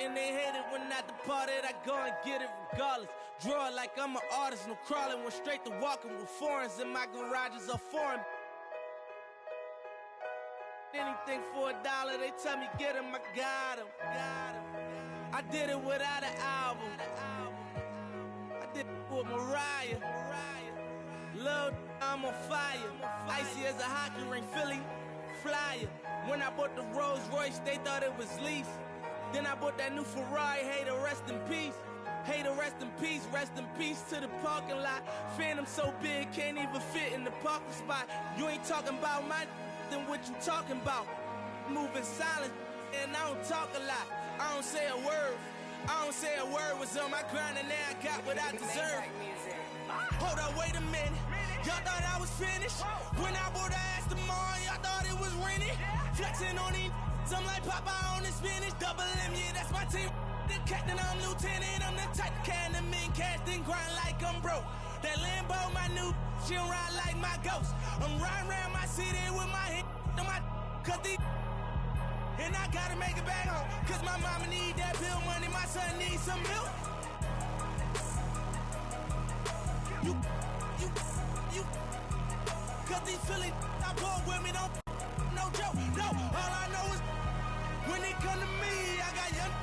and they hate it when I departed. I go and get it regardless. Draw it like I'm an artist, no crawling. Went straight to walking with foreigns in my garages are foreign. Anything for $1, they tell me get him, I got him. I did it without an album. I did it with Mariah. Lil', I'm on fire. Icy as a hockey ring, Philly flyer. When I bought the Rolls Royce, they thought it was lease. Then I bought that new Ferrari, hater, rest in peace. Hater, rest in peace to the parking lot. Phantom so big, can't even fit in the parking spot. You ain't talking about my then what you talking about? Moving silent, and I don't talk a lot. I don't say a word. Was on my grind and now I got what I deserve. Hold up, wait a minute. Y'all thought I was finished? When I bought the ass tomorrow, y'all thought it was rented? Flexing on these, I'm like Popeye on the spinach. Double M, yeah, that's my team. The captain, I'm lieutenant. I'm the type of can the men cast and grind like I'm broke. That Lambo, my new, she don't ride like my ghost. I'm riding around my city with my hand on my cut these. And I gotta make it back home, cause my mama need that bill money, my son needs some milk. You, cause these Philly, I bought with me, don't, no joke, no. All I know is, when it come to me, I got young.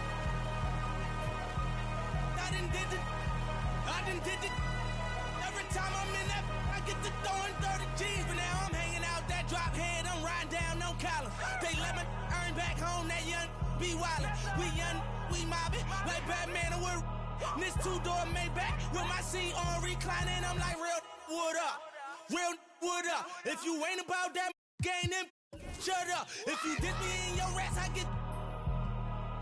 I done did it. Every time I'm in that, I get to throwing 30 G's, but now I'm hanging out that drop head, I'm riding down no collar. They let me earn back home, that young be wildin'. We young, we mobbin', like Batman and we're this two-door Maybach with my seat on reclining. I'm like, real wood up. If you ain't about that game, then shut up. If you diss me in your rats, I get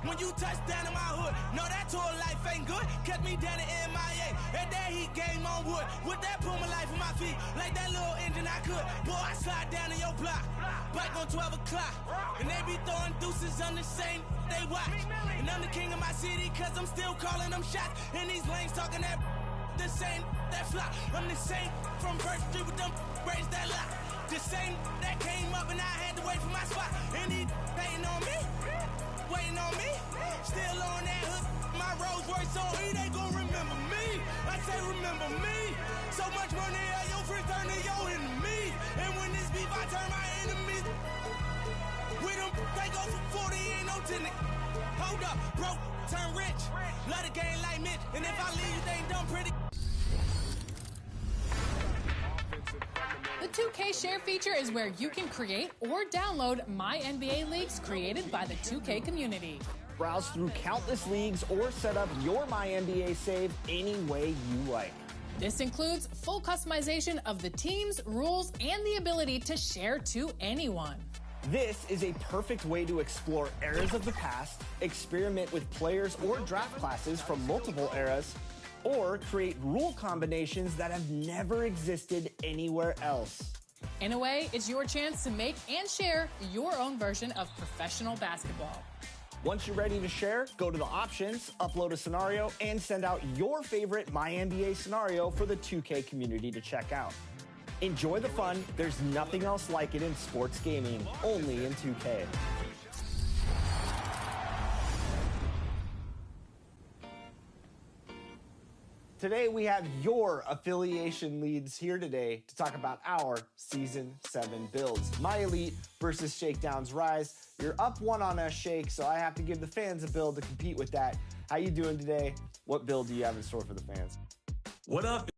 when you touch down in my hood. No, that tour life ain't good. Catch me down in MIA. And that heat game on wood. With that Puma life in my feet. Like that little engine I could. Boy, I slide down in your block. Bike on 12 o'clock. And they be throwing deuces on the same they watch. And I'm the king of my city, cause I'm still calling them shots. And these lanes talking that the same that flop. I'm the same from First Street with them braids that lock. The same that came up and I had to wait for my spot. And he hating on me. Waiting on me, still on that hood. My Rolls Royce on E, they gon' remember me. I say remember me. So much money at your friends turn to your enemy. And when this beef, I turn my enemies. With them, they go for 40, ain't no tenant. Hold up, broke, turn rich. Love the game like Mitch. And if I leave, you think done pretty. The 2K Share feature is where you can create or download My NBA Leagues created by the 2K community. Browse through countless leagues or set up your My NBA save any way you like. This includes full customization of the teams, rules, and the ability to share to anyone. This is a perfect way to explore eras of the past, experiment with players or draft classes from multiple eras, or create rule combinations that have never existed anywhere else. In a way, it's your chance to make and share your own version of professional basketball. Once you're ready to share, go to the options, upload a scenario, and send out your favorite My NBA scenario for the 2K community to check out. Enjoy the fun. There's nothing else like it in sports gaming, only in 2K. Today, we have your affiliation leads here today to talk about our Season 7 builds. My Elite versus Shakedown's Rise. You're up one on us, Shake, so I have to give the fans a build to compete with that. How you doing today? What build do you have in store for the fans? What up?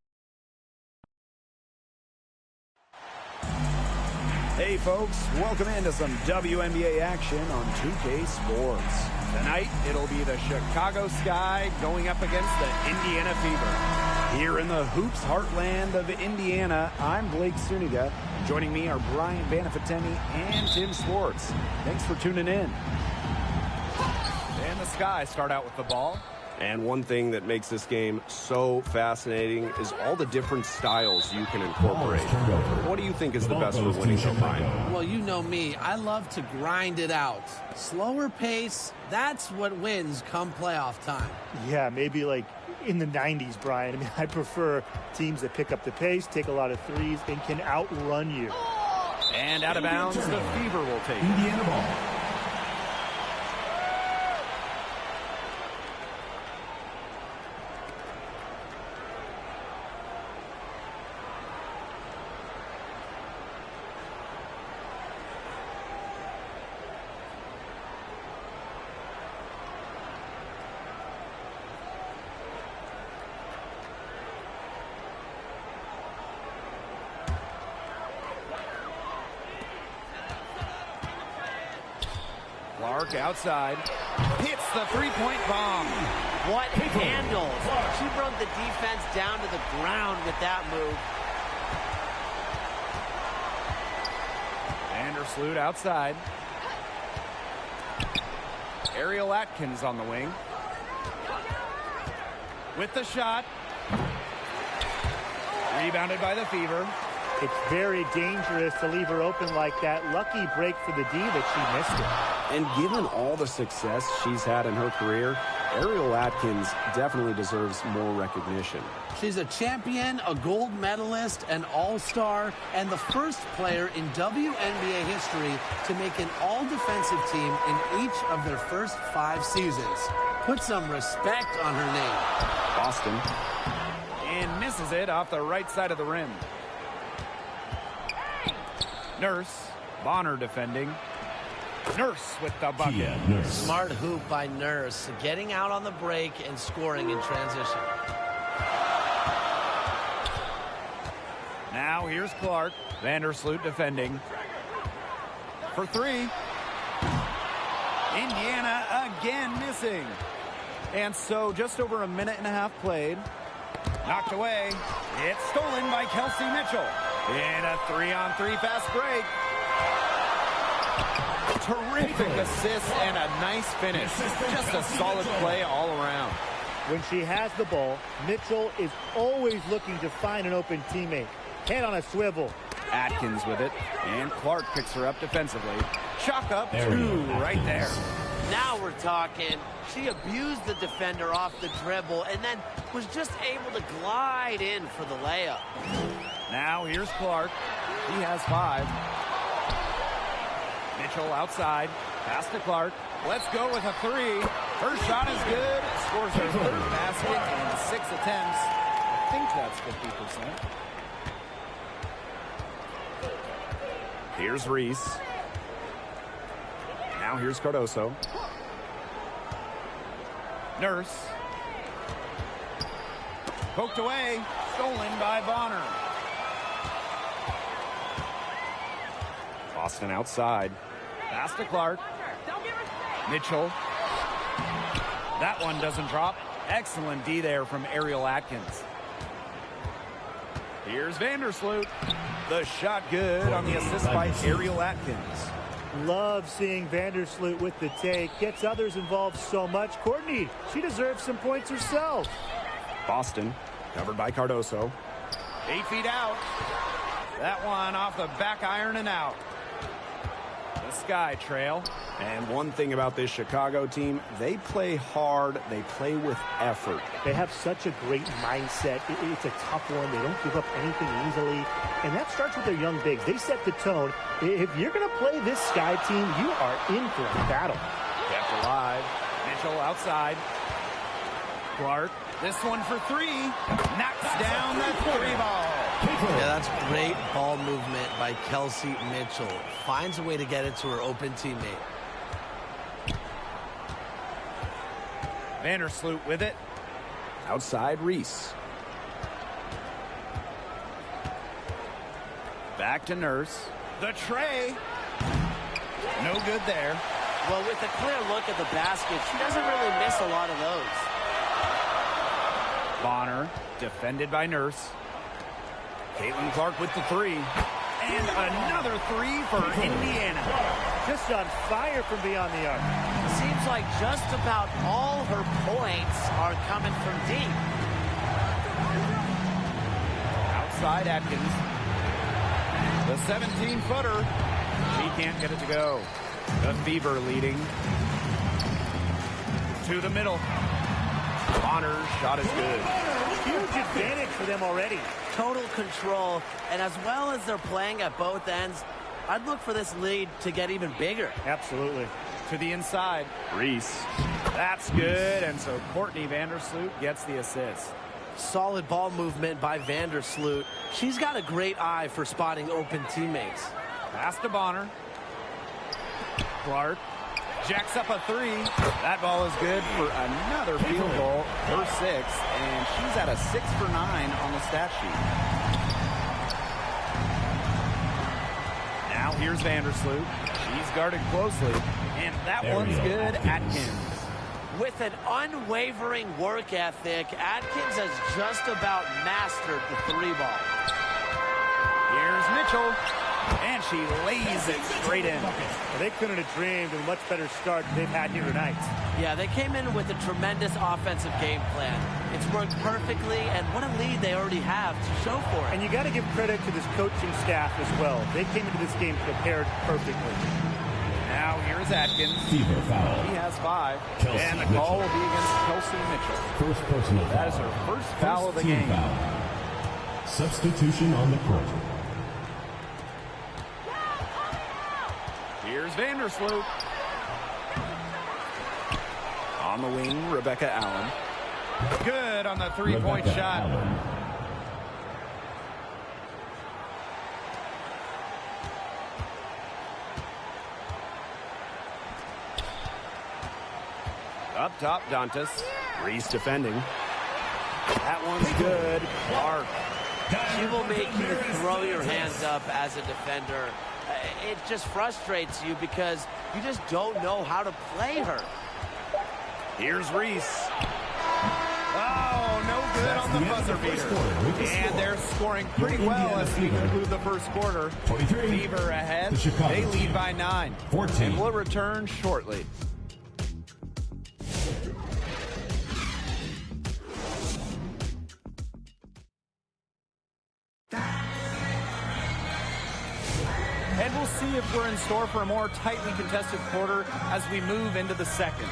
Hey folks, welcome into some WNBA action on 2K Sports. Tonight, it'll be the Chicago Sky going up against the Indiana Fever. Here in the Hoops heartland of Indiana, I'm Blake Suniga. Joining me are Brian Banafiteni and Tim Swartz. Thanks for tuning in. And the Sky start out with the ball. And one thing that makes this game so fascinating is all the different styles you can incorporate. What do you think is the best for winning so far? Well, you know me. I love to grind it out. Slower pace, that's what wins come playoff time. Yeah, maybe like in the 90s, Brian. I mean, I prefer teams that pick up the pace, take a lot of threes, and can outrun you. And out of bounds, the Fever will take Indiana ball. Clark outside. Hits the three-point bomb. What handles? She brought the defense down to the ground with that move. Vandersloot outside. Ariel Atkins on the wing. With the shot. Rebounded by the Fever. It's very dangerous to leave her open like that. Lucky break for the D that she missed it. And given all the success she's had in her career, Ariel Atkins definitely deserves more recognition. She's a champion, a gold medalist, an all-star, and the first player in WNBA history to make an all-defensive team in each of their first 5 seasons. Put some respect on her name. Boston. And misses it off the right side of the rim. Nurse. Bonner defending. Nurse with the bucket. Smart hoop by Nurse, getting out on the break and scoring in transition. Now here's Clark. Vandersloot defending. For 3. Indiana again missing. And so just over a minute and a half played. Knocked away. It's stolen by Kelsey Mitchell. In a 3-on-3 fast break. Terrific assist and a nice finish. Just a solid play all around. When she has the ball, Mitchell is always looking to find an open teammate. Head on a swivel. Atkins with it. And Clark picks her up defensively. Chalk up 2 right there. Now we're talking. She abused the defender off the dribble and then was just able to glide in for the layup. Now here's Clark. He has 5. Mitchell outside. Pass to Clark. Let's go with a 3. Her shot is good. Scores her 3rd basket in 6 attempts. I think that's 50%. Here's Reese. Now here's Cardoso. Nurse. Poked away. Stolen by Bonner. Boston outside. Pass to Clark. Mitchell. That one doesn't drop. Excellent D there from Ariel Atkins. Here's Vandersloot. The shot good on the assist by Ariel Atkins. Love seeing Vandersloot with the take. Gets others involved so much. Courtney, she deserves some points herself. Boston, covered by Cardoso. 8 feet out. That one off the back iron and out. The Sky Trail. And one thing about this Chicago team, they play hard, they play with effort. They have such a great mindset. It's a tough one. They don't give up anything easily. And that starts with their young bigs. They set the tone. If you're going to play this Sky team, you are in for a battle. Kept alive. Mitchell outside. Clark. This one for 3. Knocks down the 3 ball. Yeah, that's great ball movement by Kelsey Mitchell. Finds a way to get it to her open teammate. Vandersloot with it. Outside Reese. Back to Nurse. The tray. No good there. Well, with a clear look at the basket, she doesn't really miss a lot of those. Bonner, defended by Nurse. Caitlin Clark with the 3. And another 3 for Indiana. Just on fire from beyond the arc. Seems like just about all her points are coming from deep. Outside Atkins. The 17-footer. She can't get it to go. The Fever leading. To the middle. Bonner's shot is good. Huge advantage for them already. Total control, and as well as they're playing at both ends, I'd look for this lead to get even bigger. Absolutely. To the inside. Reese. That's good, and so Courtney Vandersloot gets the assist. Solid ball movement by Vandersloot. She's got a great eye for spotting open teammates. Pass to Bonner. Clark jacks up a 3. That ball is good for another field goal, her 6th, and she's at a 6 for 9 on the stat sheet. Now here's Vandersloot. She's guarded closely. And that one's good. Atkins. With an unwavering work ethic, Atkins has just about mastered the three ball. Here's Mitchell. And she lays it straight in. Well, they couldn't have dreamed of a much better start than they've had here tonight. Yeah, they came in with a tremendous offensive game plan. It's worked perfectly, and what a lead they already have to show for it. And you got to give credit to this coaching staff as well. They came into this game prepared perfectly. Now here's Atkins. Fever foul. He has 5. Kelsey and the Mitchell. call will be against Kelsey Mitchell. First personal foul. That is her first foul of the team game. Foul. Substitution on the court. Here's Vandersloot. On the wing, Rebecca Allen. Good on the three-point shot. Allen. Up top, Dantas. Reese defending. That one's good. Clark. She will make you throw your hands up as a defender. It just frustrates you because you just don't know how to play her. Here's Reese. Oh, no good on the buzzer beater. And they're scoring pretty well as we conclude the first quarter. Fever ahead. They lead by 9. 14. And we'll return shortly. And we'll see if we're in store for a more tightly contested quarter as we move into the second.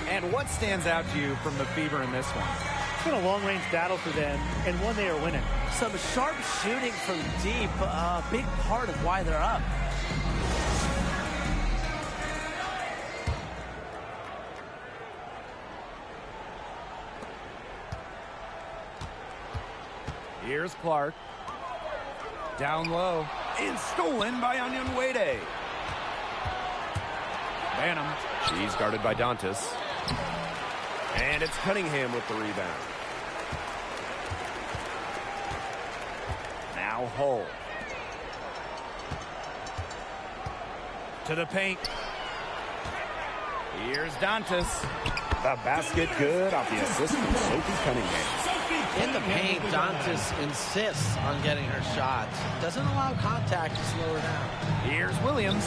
And what stands out to you from the Fever in this one? It's been a long-range battle for them, and one they are winning. Some sharp shooting from deep, a big part of why they're up. Here's Clark. Down low. And stolen by Onion Wade. Banham. She's guarded by Dantas. And it's Cunningham with the rebound. Now Hull. To the paint. Here's Dantas. The basket good off the assist from Sophie Cunningham. In the paint, Dantas insists on getting her shots. Doesn't allow contact to slow her down. Here's Williams.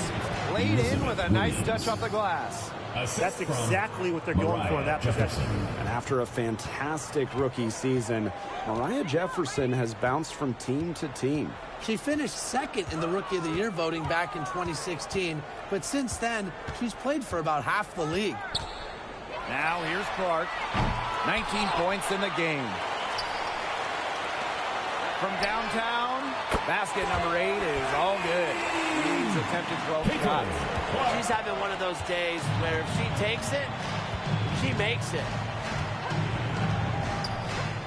Laid in with a nice touch off the glass. That's exactly what they're going for in that possession. And after a fantastic rookie season, Mariah Jefferson has bounced from team to team. She finished second in the Rookie of the Year voting back in 2016, but since then, she's played for about half the league. Now here's Clark. 19 points in the game. From downtown, basket number 8 is all good. He's attempted 12 shots. She's having one of those days where if she takes it, she makes it.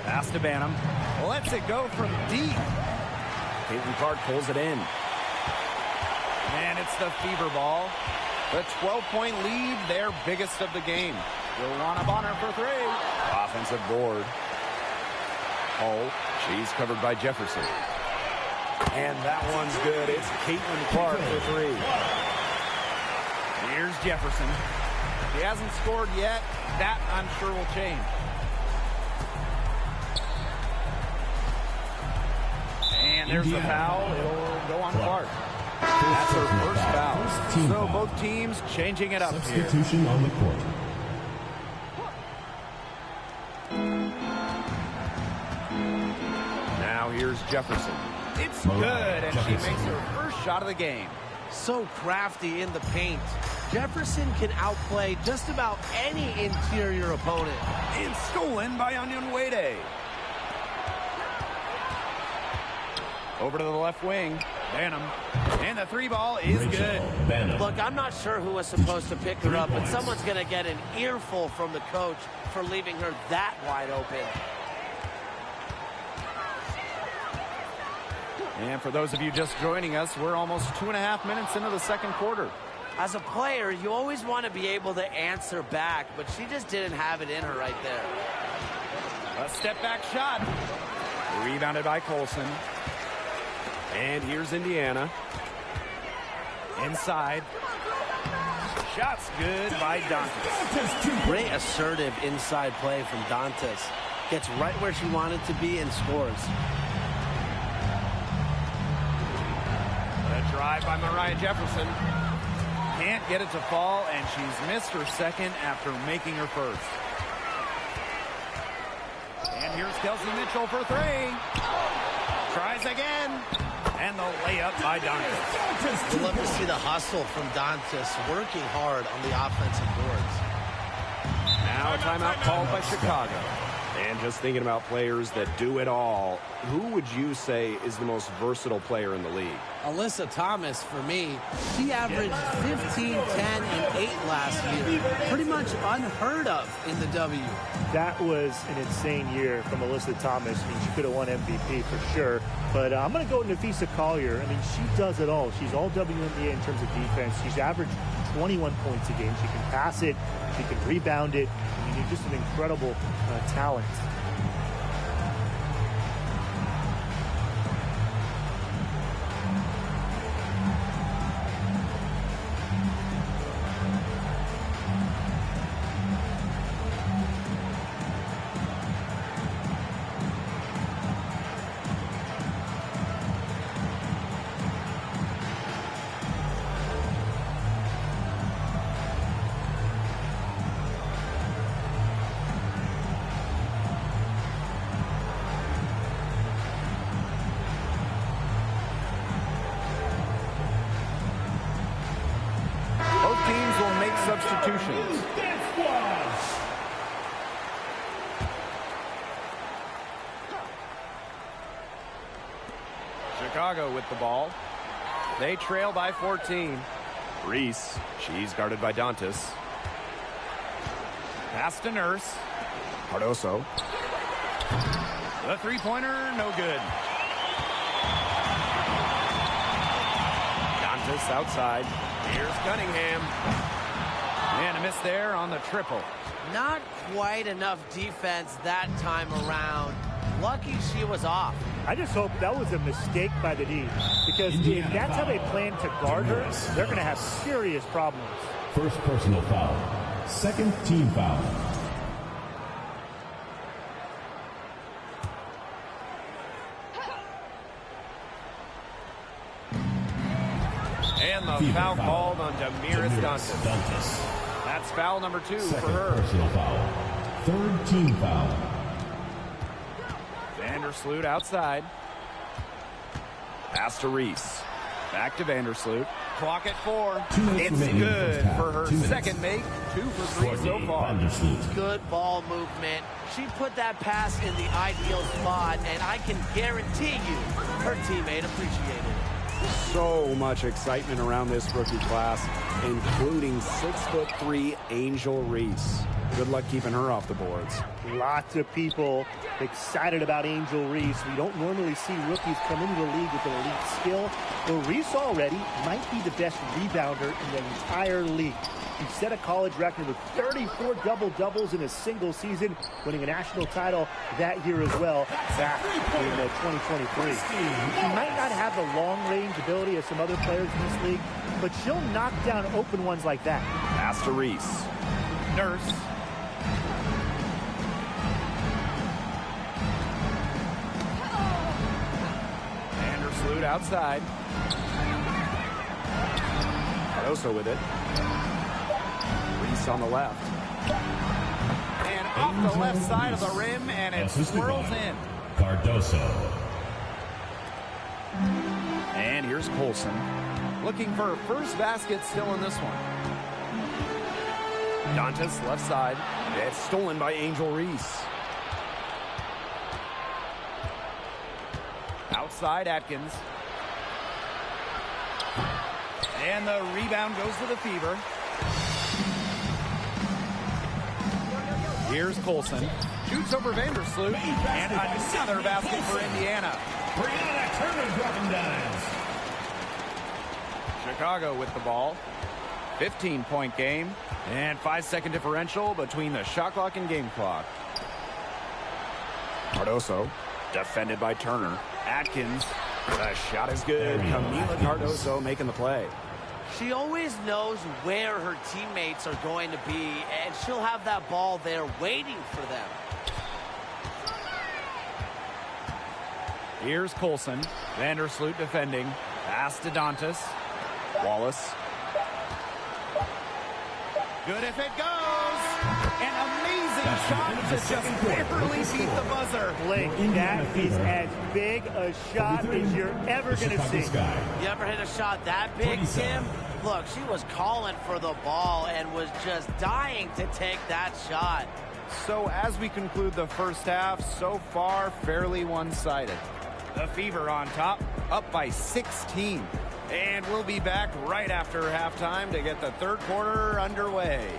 Pass to Banham. Lets it go from deep. Caitlin Clark pulls it in. And it's the Fever ball. The 12-point lead, their biggest of the game. Joanna Bonner for 3. Offensive board. Hull. She's covered by Jefferson. And that one's good. It's Caitlin Clark for 3. Here's Jefferson. He hasn't scored yet. That, I'm sure, will change. And there's the foul. It'll go on Clark. That's her first foul. So both teams changing it up here. Substitution on the court. Now here's Jefferson. It's good, and she makes her first shot of the game. So crafty in the paint. Jefferson can outplay just about any interior opponent. And stolen by Onion Wade. Over to the left wing. Banham. And the 3 ball is good. Look, I'm not sure who was supposed to pick her up, but someone's going to get an earful from the coach for leaving her that wide open. And for those of you just joining us, we're almost 2.5 minutes into the second quarter. As a player, you always want to be able to answer back, but she just didn't have it in her right there. A step back shot. Rebounded by Colson. And here's Indiana. Inside. Shot's good by Dantas. Great assertive inside play from Dantas. Gets right where she wanted to be and scores. The drive by Mariah Jefferson. Can't get it to fall, and she's missed her second after making her first. And here's Kelsey Mitchell for three. Tries again. And the layup by Dantas. We love to see the hustle from Dantas working hard on the offensive boards. Now a timeout called by Chicago. And just thinking about players that do it all, who would you say is the most versatile player in the league? Alyssa Thomas, for me, she averaged 15, 10, and 8 last year. Pretty much unheard of in the W. That was an insane year from Alyssa Thomas. I mean, she could have won MVP for sure. But I'm going to go with Nafisa Collier. I mean, she does it all. She's all WNBA in terms of defense. She's averaged 21 points a game. She can pass it. She can rebound it. I mean, just an incredible talent. Substitutions. Chicago with the ball. They trail by 14. Reese, she's guarded by Dantas. Pass to Nurse. Cardoso. The three-pointer, no good. Dantas outside. Here's Cunningham. And a miss there on the triple. Not quite enough defense that time around. Lucky she was off. I just hope that was a mistake by the D, because if that's how they plan to guard her, they're going to have serious problems. First personal foul. Second team foul. And the foul called on Damiris Dantas. That's foul number 2 Second for her. Personal foul. Third team foul. Vandersloot outside. Pass to Reese. Back to Vandersloot. Clock at 4. It's good for her second make. 2 for 3 so far. Good ball movement. She put that pass in the ideal spot, and I can guarantee you her teammate appreciated it. So much excitement around this rookie class, including 6'3" Angel Reese. Good luck keeping her off the boards. Lots of people excited about Angel Reese. We don't normally see rookies come into the league with an elite skill. Well, Reese already might be the best rebounder in the entire league. He set a college record with 34 double-doubles in a single season, winning a national title that year as well, back in 2023. She might not have the long-range ability of some other players in this league, but she'll knock down open ones like that. Pass to Reese. Nurse. Vandersloot outside. Cardoso with it. Reese on the left. And off the left side of the rim, and it swirls in. Cardoso. And here's Colson. Looking for her first basket still in this one. Dantas left side. It's stolen by Angel Reese. Outside Atkins. And the rebound goes to the Fever. Here's Colson. Shoots over Vandersloot. And another basket for Indiana. Brianna Turner dropping dimes. Chicago with the ball. 15-point game. And 5-second differential between the shot clock and game clock. Cardoso, defended by Turner. Atkins. The shot is good. Camila Cardoso making the play. She always knows where her teammates are going to be, and she'll have that ball there waiting for them. Here's Colson. Vandersloot defending. Pass to Dantas. Wallace. Good if it goes. An amazing shot to just barely beat the buzzer. Blake, that is as big a shot as you're ever going to see. You ever hit a shot that big, Tim? Look, she was calling for the ball and was just dying to take that shot. So as we conclude the first half, so far fairly one-sided. The Fever on top, up by 16. And we'll be back right after halftime to get the third quarter underway.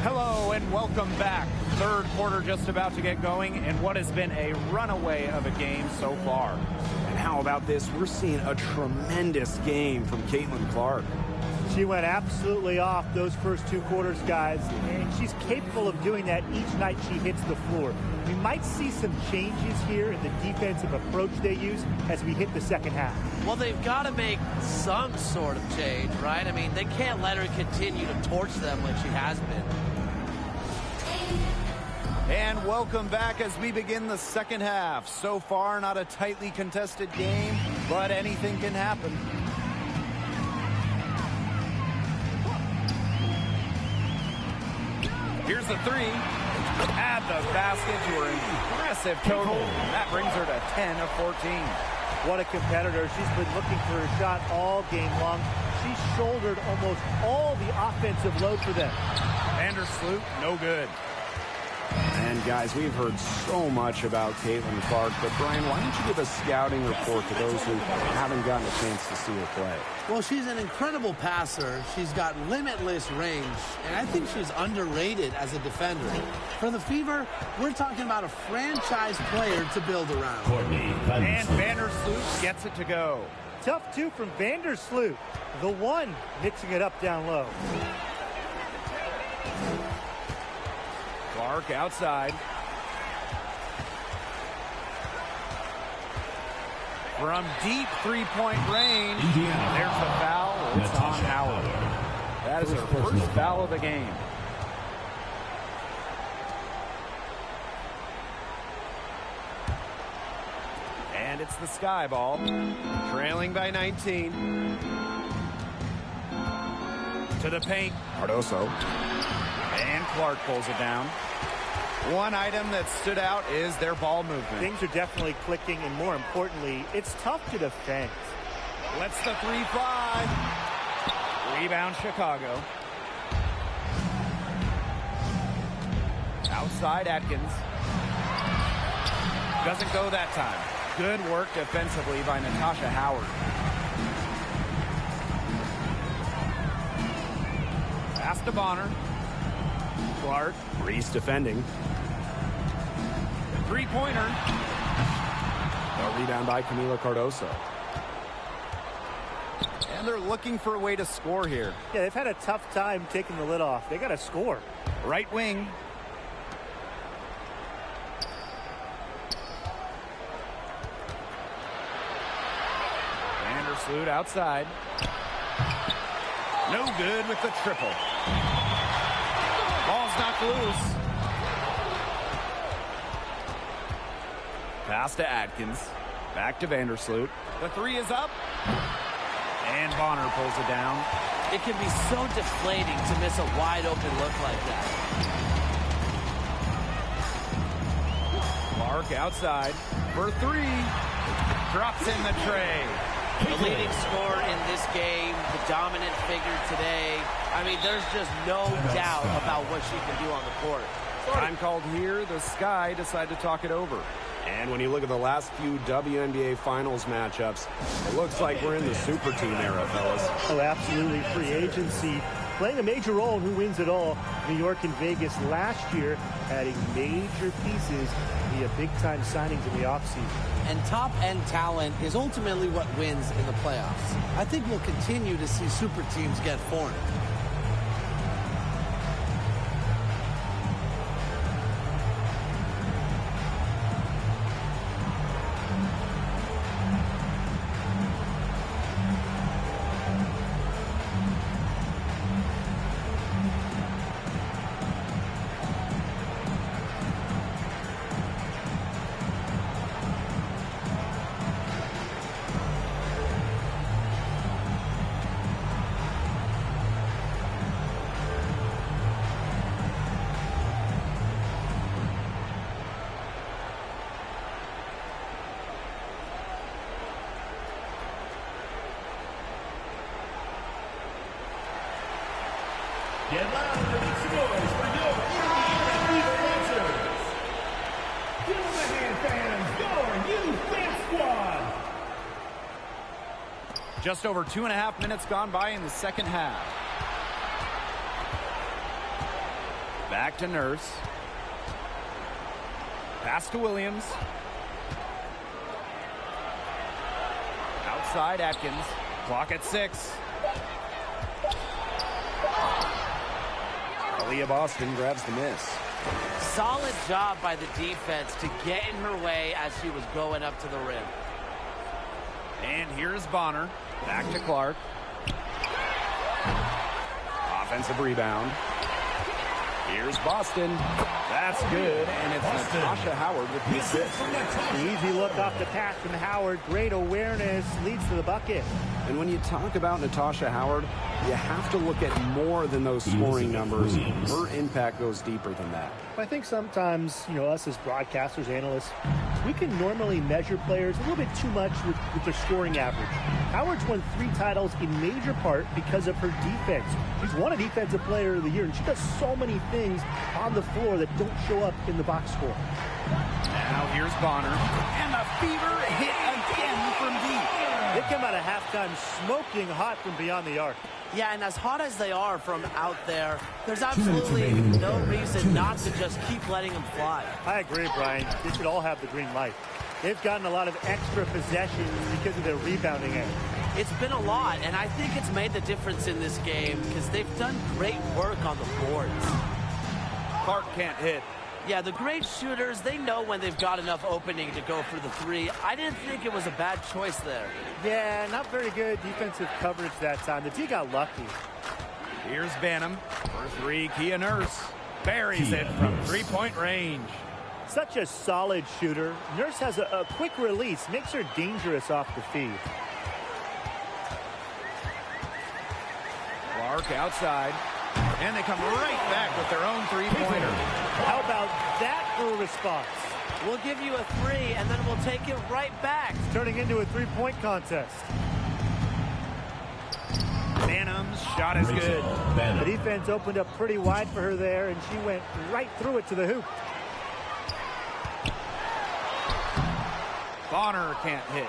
Hello and welcome back. Third quarter just about to get going and what has been a runaway of a game so far. And how about this? We're seeing a tremendous game from Caitlin Clark. She went absolutely off those first two quarters, guys, and she's capable of doing that each night she hits the floor. We might see some changes here in the defensive approach they use as we hit the second half. Well, they've got to make some sort of change, right? I mean, they can't let her continue to torch them like she has been. And welcome back as we begin the second half. So far, not a tightly contested game, but anything can happen. Here's the three. At the basket to her impressive total. That brings her to 10 of 14. What a competitor. She's been looking for a shot all game long. She shouldered almost all the offensive load for them. Vandersloot, no good. And guys, we've heard so much about Caitlin Clark, but Brian, why don't you give a scouting report to those who haven't gotten a chance to see her play? Well, she's an incredible passer. She's got limitless range, and I think she's underrated as a defender. For the Fever, we're talking about a franchise player to build around. And Vandersloot gets it to go. Tough two from Vandersloot. The one mixing it up down low. Clark outside. From deep three-point range. There's the foul. It's on Howard. That is her first foul of the game. And it's the Sky Ball. Trailing by 19. To the paint. Cardoso. And Clark pulls it down. One item that stood out is their ball movement. Things are definitely clicking, and more importantly, it's tough to defend. Lets the three fly. Rebound Chicago. Outside Atkins. Doesn't go that time. Good work defensively by Natasha Howard. Pass to Bonner. Clark. Reese defending. Three-pointer. A rebound by Camila Cardoso. And they're looking for a way to score here. Yeah, they've had a tough time taking the lid off. They got to score. Right wing. Vandersloot outside. No good with the triple. Ball's knocked loose. Pass to Atkins. Back to Vandersloot. The three is up. And Bonner pulls it down. It can be so deflating to miss a wide open look like that. Clark outside for three. drops in the tray. The leading scorer in this game, the dominant figure today. I mean, there's just no doubt about what she can do on the court. Time called here. The Sky decide to talk it over. And when you look at the last few WNBA Finals matchups, it looks like we're in the super team era, fellas. Oh, absolutely. Free agency playing a major role in who wins it all. New York and Vegas last year adding major pieces via big-time signings in the offseason. And top-end talent is ultimately what wins in the playoffs. I think we'll continue to see super teams get formed. Get louder, make some noise for your Indiana Fever dancers. Give them a hand, fans, your youth dance squad. Just over 2.5 minutes gone by in the second half. Back to Nurse. Pass to Williams. Outside Atkins. Clock at 6. Aaliyah Boston grabs the miss. Solid job by the defense to get in her way as she was going up to the rim. And here's Bonner. Back to Clark. Offensive rebound. Here's Boston. That's good, and it's Natasha Howard with the assist. The easy look off the pass from Howard. Great awareness, leads to the bucket. And when you talk about Natasha Howard, you have to look at more than those scoring numbers. Her impact goes deeper than that. I think sometimes, us as broadcasters, analysts, we can normally measure players a little bit too much with their scoring average. Howard's won 3 titles in major part because of her defense. She's won a Defensive Player of the Year, and she does so many things on the floor that don't show up in the box score. Now here's Bonner. And the Fever hit again from deep. They come out of halftime smoking hot from beyond the arc. Yeah, and as hot as they are from out there, there's absolutely no reason not to just keep letting them fly. I agree, Brian. They should all have the green light. They've gotten a lot of extra possessions because of their rebounding end. It's been a lot, and I think it's made the difference in this game because they've done great work on the boards. Clark can't hit. Yeah, the great shooters, they know when they've got enough opening to go for the 3. I didn't think it was a bad choice there. Yeah, not very good defensive coverage that time. The D got lucky. Here's Banham for 3. Kia Nurse buries it from 3-point range. Such a solid shooter. Nurse has a quick release, makes her dangerous off the feed. Clark outside. And they come right back with their own 3-pointer. How about that for a response? We'll give you a 3, and then we'll take it right back. It's turning into a 3-point contest. Banham's shot is good. The defense opened up pretty wide for her there, and she went right through it to the hoop. Bonner can't hit.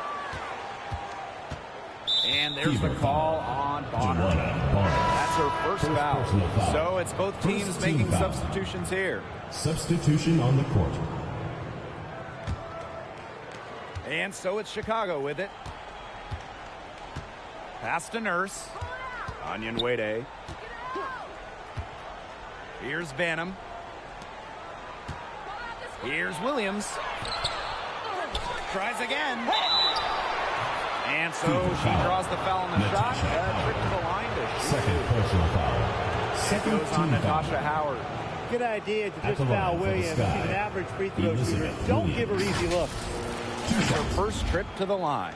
And there's the call on Bonner. That's her first foul. So it's both teams making substitutions here. Substitution on the court. And so it's Chicago with it. Pass to Nurse. Onion Wade. Here's Banham. Here's Williams. Tries again. And so she draws the foul on the shot. Trick to the line to shoot. Second personal foul. Second goes on Natasha Howard. Good idea to just foul Williams. She's an average free throw shooter. Don't give her easy looks. Her first trip to the line.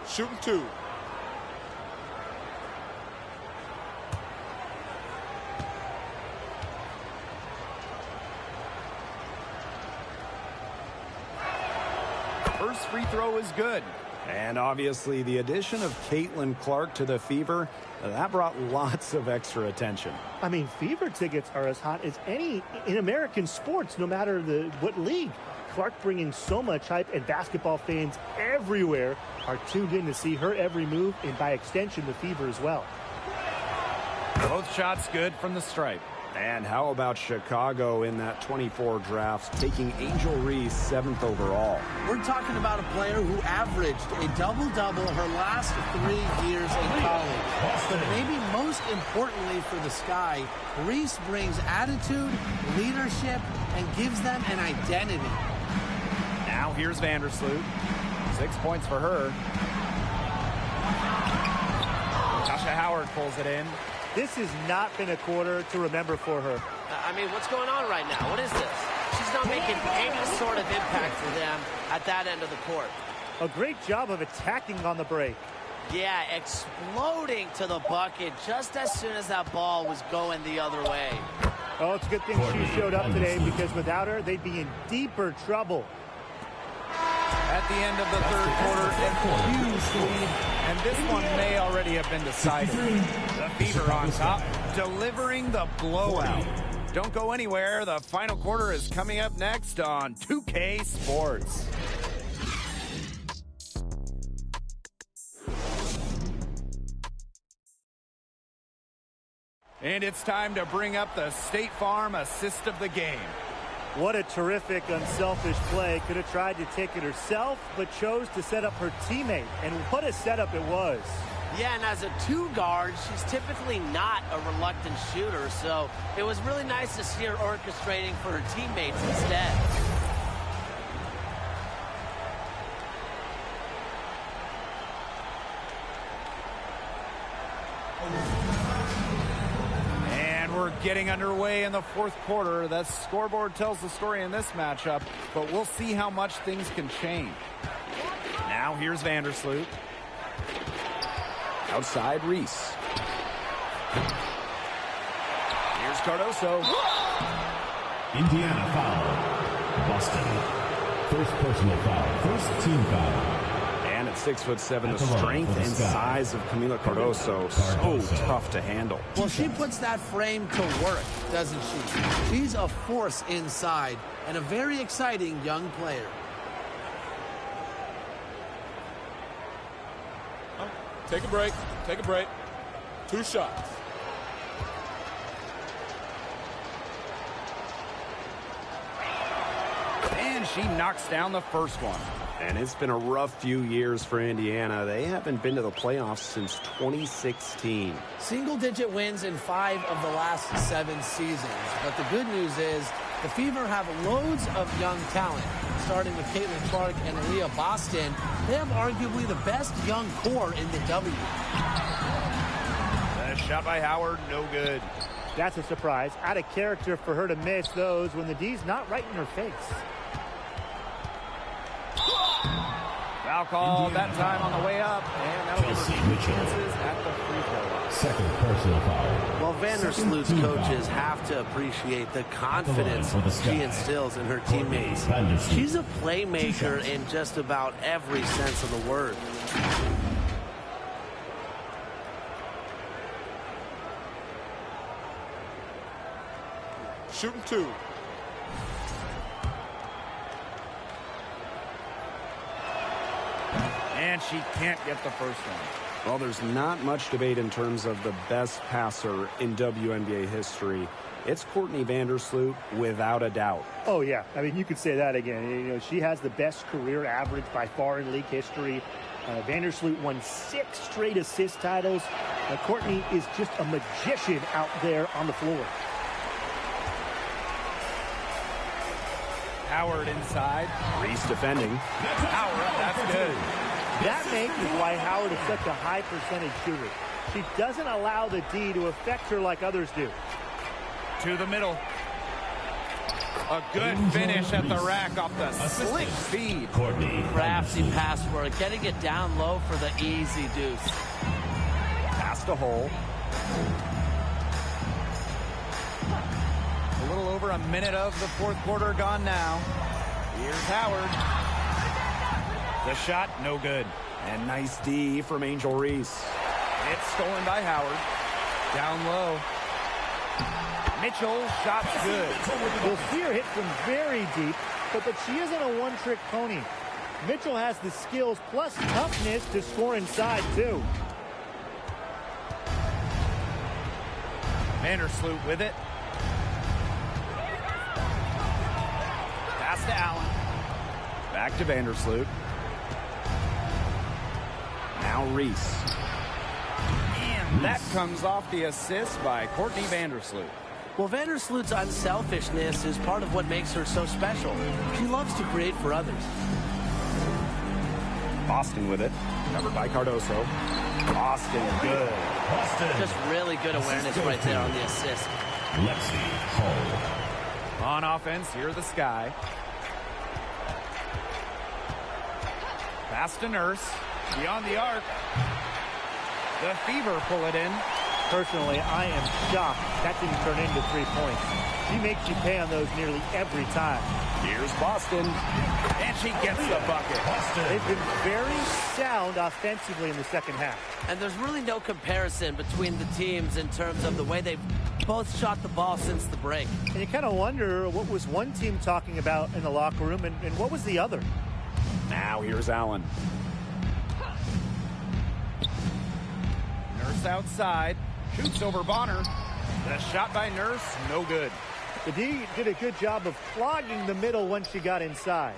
Shooting 2. first free throw is good. And obviously the addition of Caitlin Clark to the Fever, that brought lots of extra attention. I mean, Fever tickets are as hot as any in American sports, no matter what league. Clark bringing so much hype, and basketball fans everywhere are tuned in to see her every move, and by extension, the Fever as well. Both shots good from the stripe. And how about Chicago in that 24 draft, taking Angel Reese 7th overall? We're talking about a player who averaged a double-double her last 3 years in college. But maybe most importantly for the Sky, Reese brings attitude, leadership, and gives them an identity. Now here's Vandersloot. 6 points for her. Tasha Howard pulls it in. This has not been a quarter to remember for her. I mean, what's going on right now? What is this? She's not making any sort of impact for them at that end of the court. A great job of attacking on the break. Yeah, exploding to the bucket just as soon as that ball was going the other way. Oh, it's a good thing she showed up today, because without her, they'd be in deeper trouble. At the end of the third quarter, a huge lead, and this one may already have been decided. The Fever on top, delivering the blowout. Don't go anywhere. The final quarter is coming up next on 2K Sports. And it's time to bring up the State Farm assist of the game. What a terrific, unselfish play. Could have tried to take it herself, but chose to set up her teammate. And what a setup it was. Yeah, and as a two guard, she's typically not a reluctant shooter, so it was really nice to see her orchestrating for her teammates instead. We're getting underway in the fourth quarter. That scoreboard tells the story in this matchup, but we'll see how much things can change. Now here's Vandersloot. Outside Reese. Here's Cardoso. Indiana foul. Boston. First personal foul. First team foul. And at 6'7", the strength and size of Camila Cardoso, so tough to handle. Well, she puts that frame to work, doesn't she? She's a force inside and a very exciting young player. Take a break. Take a break. 2 shots. And she knocks down the first one. And it's been a rough few years for Indiana. They haven't been to the playoffs since 2016. Single-digit wins in 5 of the last 7 seasons. But the good news is the Fever have loads of young talent. Starting with Caitlin Clark and Aaliyah Boston, they have arguably the best young core in the W. The shot by Howard, no good. That's a surprise. Out of character for her to miss those when the D's not right in her face. Foul call that time on the way up, and that'll give her 2 chances at the free throw line. Second personal foul. Well, Vandersloot's coaches have to appreciate the confidence she instills in her teammates. She's a playmaker in just about every sense of the word. Shooting 2. And she can't get the first one. Well, there's not much debate in terms of the best passer in WNBA history. It's Courtney Vandersloot, without a doubt. Oh, yeah. I mean, you could say that again. You know, she has the best career average by far in league history. Vandersloot won 6 straight assist titles. Courtney is just a magician out there on the floor. Howard inside. Reese defending. Howard, that's good. That makes is why Howard is such a high percentage shooter. She doesn't allow the D to affect her like others do. To the middle. A good finish at the rack off the slick feed. Crafty pass work, getting it down low for the easy deuce. Past a hole. A little over a minute of the fourth quarter gone now. Here's Howard. The shot, no good. And nice D from Angel Reese. It's stolen by Howard. Down low. Mitchell, shot's good. We'll see her hit from very deep, but she isn't a one-trick pony. Mitchell has the skills plus toughness to score inside, too. Vandersloot with it. Pass to Allen. Back to Vandersloot. Now Reese. And that comes off the assist by Courtney Vandersloot. Well, Vandersloot's unselfishness is part of what makes her so special. She loves to create for others. Boston with it. Covered by Cardoso. Boston, good. Boston. Just really good awareness right there on the assist. Lexi Hull. On offense, here the Sky. Pass to Nurse. Beyond the arc. The Fever pull it in. Personally, I am shocked that didn't turn into 3 points. She makes you pay on those nearly every time. Here's Boston. And she gets the bucket. They've been very sound offensively in the second half. And there's really no comparison between the teams in terms of the way they've both shot the ball since the break. And you kind of wonder what was one team talking about in the locker room and what was the other. Now here's Allen. Nurse outside. Shoots over Bonner. The shot by Nurse, no good. The D did a good job of flogging the middle once she got inside.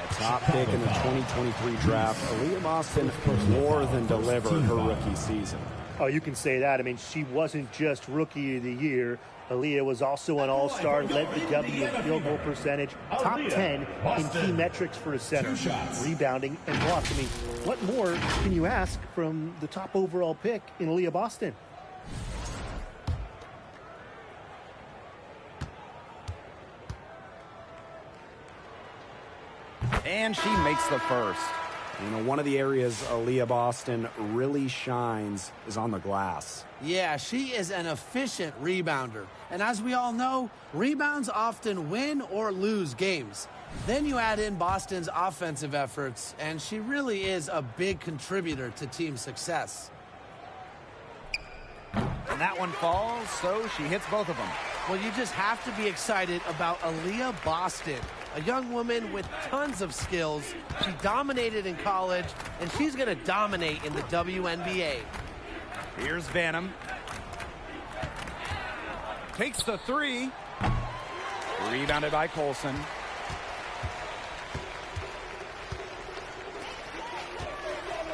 The top pick in the 2023 draft, Aaliyah Boston more than delivered her rookie season. Oh, you can say that. I mean, she wasn't just Rookie of the Year. Aaliyah was also an all-star, led the W in field goal percentage, top 10 in key metrics for a center, rebounding and blocks. I mean, what more can you ask from the top overall pick in Aaliyah Boston? And she makes the first. You know, one of the areas Aaliyah Boston really shines is on the glass. Yeah, she is an efficient rebounder. And as we all know, rebounds often win or lose games. Then you add in Boston's offensive efforts, and she really is a big contributor to team success. And that one falls, so she hits both of them. Well, you just have to be excited about Aaliyah Boston, a young woman with tons of skills. She dominated in college, and she's going to dominate in the WNBA. Here's Vanham. Takes the three. Rebounded by Colson.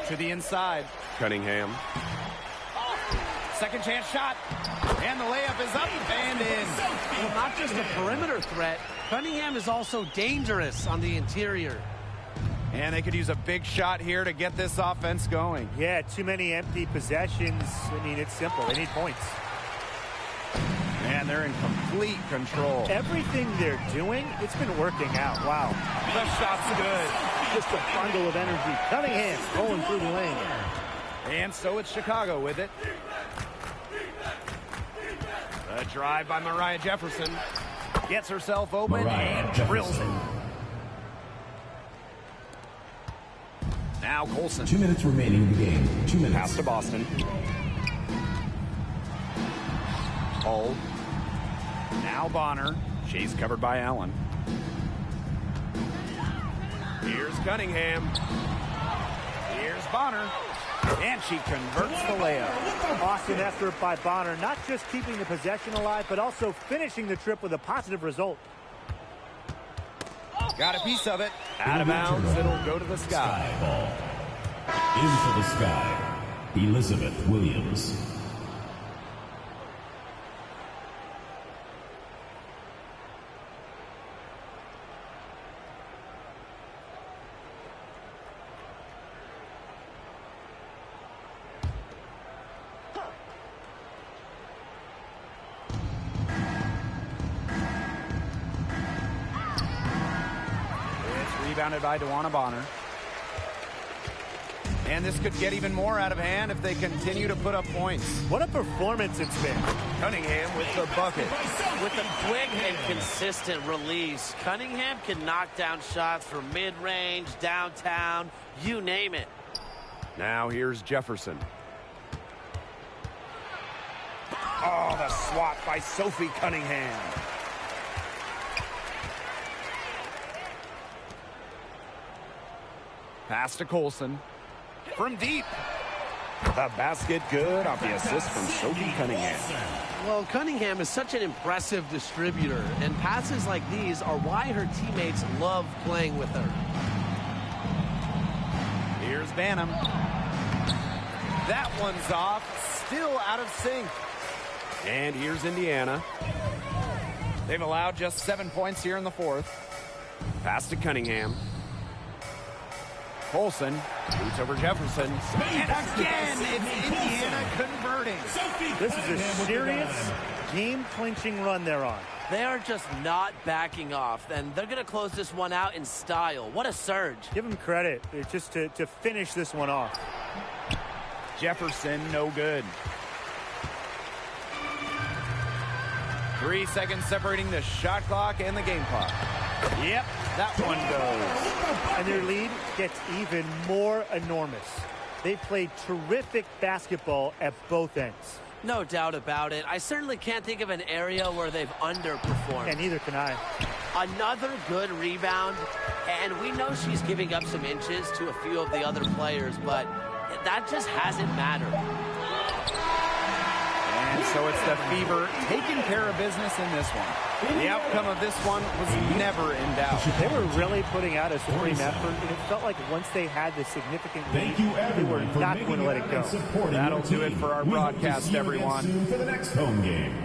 To the inside. Cunningham. Second chance shot. And the layup is up and in. Well, not just a perimeter threat, Cunningham is also dangerous on the interior. And they could use a big shot here to get this offense going. Yeah, too many empty possessions. I mean, it's simple. They need points. And they're in complete control. Everything they're doing, it's been working out. Wow. The shot's good. Just a bundle of energy. Cunningham going through the lane. And so it's Chicago with it. A drive by Mariah Jefferson. Gets herself open and drills it. Now Colson. 2 minutes remaining in the game. 2 minutes. Pass to Boston. Hull. Now Bonner. She's covered by Allen. Here's Cunningham. Here's Bonner. And she converts the layup. Awesome effort by Bonner, not just keeping the possession alive, but also finishing the trip with a positive result. Got a piece of it. Out of bounds, it'll go to the Sky. Ball. Into the Sky. Elizabeth Williams. Rebounded by DeWanna Bonner. And this could get even more out of hand if they continue to put up points. What a performance it's been. Cunningham with the bucket. With a quick and consistent release, Cunningham can knock down shots from mid-range, downtown, you name it. Now here's Jefferson. Oh, the swat by Sophie Cunningham. Pass to Colson. From deep. The basket good off the assist from Sophie Cunningham. Well, Cunningham is such an impressive distributor, and passes like these are why her teammates love playing with her. Here's Banham. That one's off. Still out of sync. And here's Indiana. They've allowed just 7 points here in the fourth. Pass to Cunningham. Colson boots over Jefferson. And again, it's Indiana converting. This is a serious game-clinching run they're on. They are just not backing off, and they're going to close this one out in style. What a surge. Give them credit. It's just to finish this one off. Jefferson, no good. 3 seconds separating the shot clock and the game clock. Yep, that one goes. And their lead gets even more enormous. They played terrific basketball at both ends. No doubt about it. I certainly can't think of an area where they've underperformed. And neither can I. Another good rebound, and we know she's giving up some inches to a few of the other players, but that just hasn't mattered. And so it's the Fever taking care of business in this one. The outcome of this one was never in doubt. They were really putting out a supreme effort, and it felt like once they had the significant lead, they were not going to let it go. That'll do it for our broadcast, everyone. For the next home game.